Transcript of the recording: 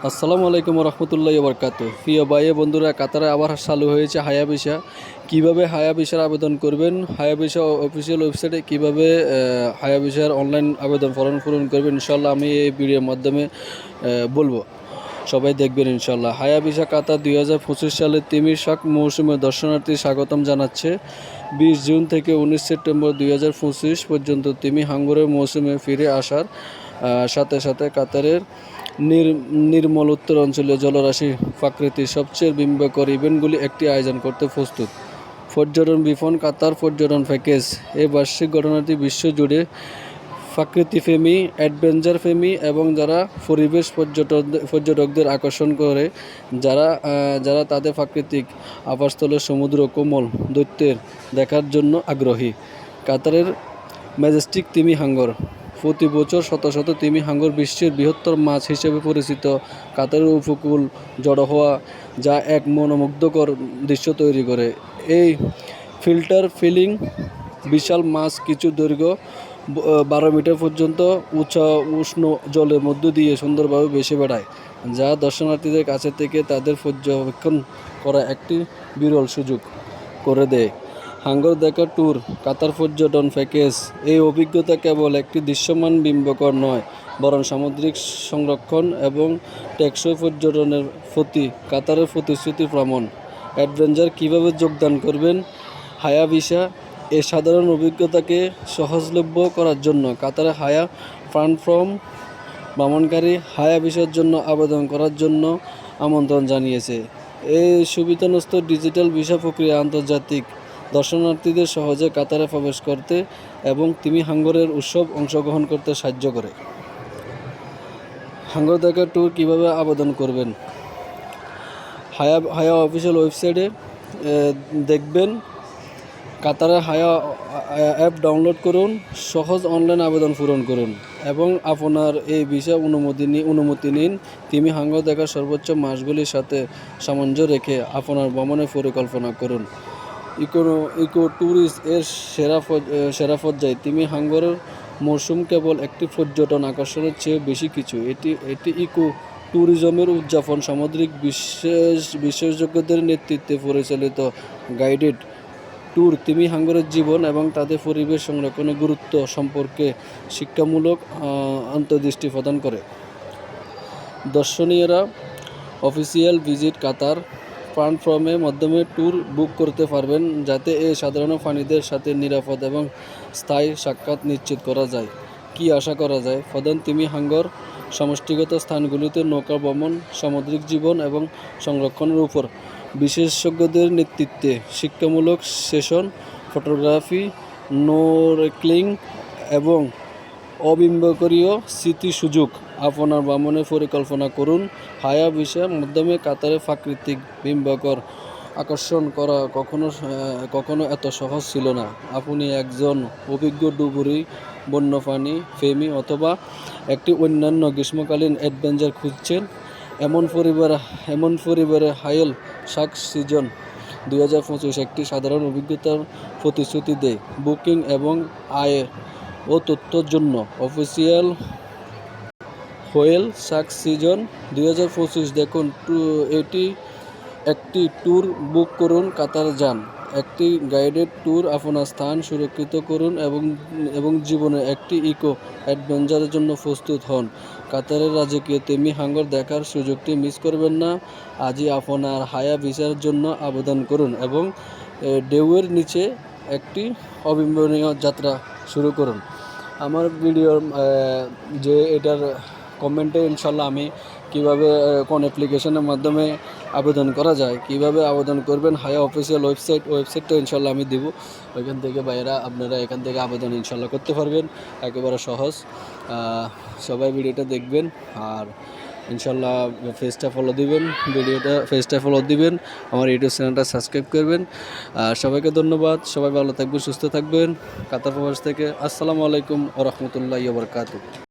আসসালামু আলাইকুম রহমতুল্লাহি ওয়া বারাকাতুহু। প্রিয় ভাই বন্ধুরা, কাতারে আবার চালু হয়েছে হায়া ভিসা। কীভাবে হায়া ভিসার আবেদন করবেন, হায়া ভিসা অফিসিয়াল ওয়েবসাইটে কীভাবে হায়া ভিসার অনলাইন আবেদন ফর্ম পূরণ করবেন, ইনশাল্লাহ আমি এই ভিডিওর মাধ্যমে বলবো। সবাই দেখবেন ইনশাল্লাহ। হায়া ভিসা কাতার 2025 সালে তিমির শাক মৌসুমে দর্শনার্থী স্বাগতম জানাচ্ছে। 20 জুন থেকে 19 সেপ্টেম্বর 2025 পর্যন্ত তিমি হাঙ্গরের মৌসুমে ফিরে আসার সাথে সাথে কাতারের নির্মল উত্তর অঞ্চলীয় জলরাশি প্রাকৃতিক সবচেয়ে বিস্ময়কর ইভেন্টগুলি একটি আয়োজন করতে প্রস্তুত। পর্যটন বিপণন কাতার পর্যটন প্যাকেজ। এই বার্ষিক ঘটনাটি বিশ্বজুড়ে প্রেমী, অ্যাডভেঞ্চার প্রেমী এবং যারা পরিবেশ পর্যটকদের আকর্ষণ করে, যারা তাদের প্রাকৃতিক আবাসস্থলের সমুদ্র কোমল দৈত্যের দেখার জন্য আগ্রহী। কাতারের ম্যাজেস্টিক তিমি হাঙ্গর। প্রতি বছর শত শত তিমি হাঙ্গর বিশ্বের বৃহত্তর মাছ হিসেবে পরিচিত কাতারের উপকূল জড়ো হওয়া, যা এক মনোমুগ্ধকর দৃশ্য তৈরি করে। এই ফিল্টার ফিলিং বিশাল মাছ কিছু দৈর্ঘ্য 12 মিটার পর্যন্ত উষ্ণ জলের মধ্য দিয়ে সুন্দরভাবে ভেসে বেড়ায়, যা দর্শনার্থীদের কাছে থেকে তাদের পর্যবেক্ষণ করা একটি বিরল সুযোগ করে দেয়। হাঙ্গর দেখা ট্যুর কাতার পর্যটন প্যাকেজ। এই অভিজ্ঞতা কেবল একটি দৃশ্যমান বিস্ময়কর নয়, বরং সামুদ্রিক সংরক্ষণ এবং টেকসই পর্যটনের প্রতি কাতারের প্রতিশ্রুতি প্রমাণ। অ্যাডভেঞ্চার কীভাবে যোগদান করবেন? হায়া ভিসা। এই সাধারণ অভিজ্ঞতাকে সহজলভ্য করার জন্য কাতারে হায়া প্ল্যাটফর্ম ভ্রমণকারী হায়া ভিসার জন্য আবেদন করার জন্য আমন্ত্রণ জানিয়েছে। এই সুবিধান্যস্ত ডিজিটাল ভিসা প্রক্রিয়া আন্তর্জাতিক দর্শনার্থীদের সহজে কাতারে প্রবেশ করতে এবং তিমি হাঙ্গরের উৎসব অংশগ্রহণ করতে সাহায্য করে। হাঙ্গর দেখা ট্যুর কীভাবে আবেদন করবেন? হায়া অফিসিয়াল ওয়েবসাইটে দেখবেন। কাতারে হায়া অ্যাপ ডাউনলোড করুন, সহজ অনলাইন আবেদন পূরণ করুন এবং আপনার এই ভিসা অনুমতি নিন। তিমি হাঙ্গর দেখার সর্বোচ্চ মাসগুলির সাথে সামঞ্জস্য রেখে আপনার ভ্রমণের পরিকল্পনা করুন। ইকো ট্যুরিস্ট এর সেরা পর্যায়ে তিমি হাঙ্গরের মৌসুম কেবল একটি পর্যটন আকর্ষণের চেয়ে বেশি কিছু। এটি ইকো ট্যুরিজমের উদযাপন, সামুদ্রিক বিশেষজ্ঞদের নেতৃত্বে পরিচালিত গাইডেড ট্যুর তিমি হাঙ্গরের জীবন এবং তাদের পরিবেশ সংরক্ষণের গুরুত্ব সম্পর্কে শিক্ষামূলক অন্তর্দৃষ্টি প্রদান করে। দর্শনীয়রা অফিসিয়াল ভিজিট কাতার প্ল্যাটফর্মের মাধ্যমে ট্যুর বুক করতে পারবেন, যাতে এই সাধারণ প্রাণীদের সাথে নিরাপদ এবং স্থায়ী সাক্ষাৎ নিশ্চিত করা যায়। কি আশা করা যায়? প্রধান তিমি হাঙ্গর সমষ্টিগত স্থানগুলিতে নৌকা ভ্রমণ, সামুদ্রিক জীবন এবং সংরক্ষণের উপর বিশেষজ্ঞদের নেতৃত্বে শিক্ষামূলক সেশন, ফটোগ্রাফি, স্নোরকেলিং এবং অবিস্মরণীয় স্মৃতি সুযোগ। আপনার ভ্রমণের পরিকল্পনা করুন। হায়া ভিসার মাধ্যমে কাতারের প্রাকৃতিক বিস্ময়কর আকর্ষণ করা কখনো এত সহজ ছিল না। আপনি একজন অভিজ্ঞ ডুবুরি, বন্যপ্রাণী প্রেমী অথবা একটি অন্যান্য গ্রীষ্মকালীন অ্যাডভেঞ্চার খুঁজছেন? এমন পরিবারে হায়েল শাক সিজন 2025 একটি সাধারণ অভিজ্ঞতার প্রতিশ্রুতি দেয়। বুকিং এবং আয় ও তথ্যের জন্য অফিসিয়াল হোয়েল শাক সিজন 2025 দেখুন। এটি একটি ট্যুর বুক করুন, কাতার যান। একটি গাইডেড ট্যুর আপনার স্থান সুরক্ষিত করুন এবং জীবনে একটি ইকো অ্যাডভেঞ্চারের জন্য প্রস্তুত হন। কাতারের রাজকীয় তিমি হাঙ্গর দেখার সুযোগটি মিস করবেন না। আজই আপনার হায়া ভিসার জন্য আবেদন করুন এবং ঢেউয়ের নিচে একটি অবিস্মরণীয় যাত্রা শুরু করুন। আমার ভিডিওর যে এটার কমেন্টে ইনশাল্লাহ আমি কীভাবে কোন অ্যাপ্লিকেশনের মাধ্যমে আবেদন করা যায়, কিভাবে আবেদন করবেন, হায়া অফিসিয়াল ওয়েবসাইটটা ইনশাল্লাহ আমি দেবো। ওইখান থেকে ভাইয়েরা আপনারা এখান থেকে আবেদন ইনশাল্লাহ করতে পারবেন, একেবারে সহজ। সবাই ভিডিওটা দেখবেন আর ইনশাল্লাহ পেজটা ফলো দিবেন, আমার ইউটিউব চ্যানেলটা সাবস্ক্রাইব করবেন। সবাইকে ধন্যবাদ। সবাই ভালো থাকবেন, সুস্থ থাকবেন। কাতার প্রবাস থেকে আসসালামু আলাইকুম ওয়া রাহমাতুল্লাহি ওয়া বারাকাতুহু।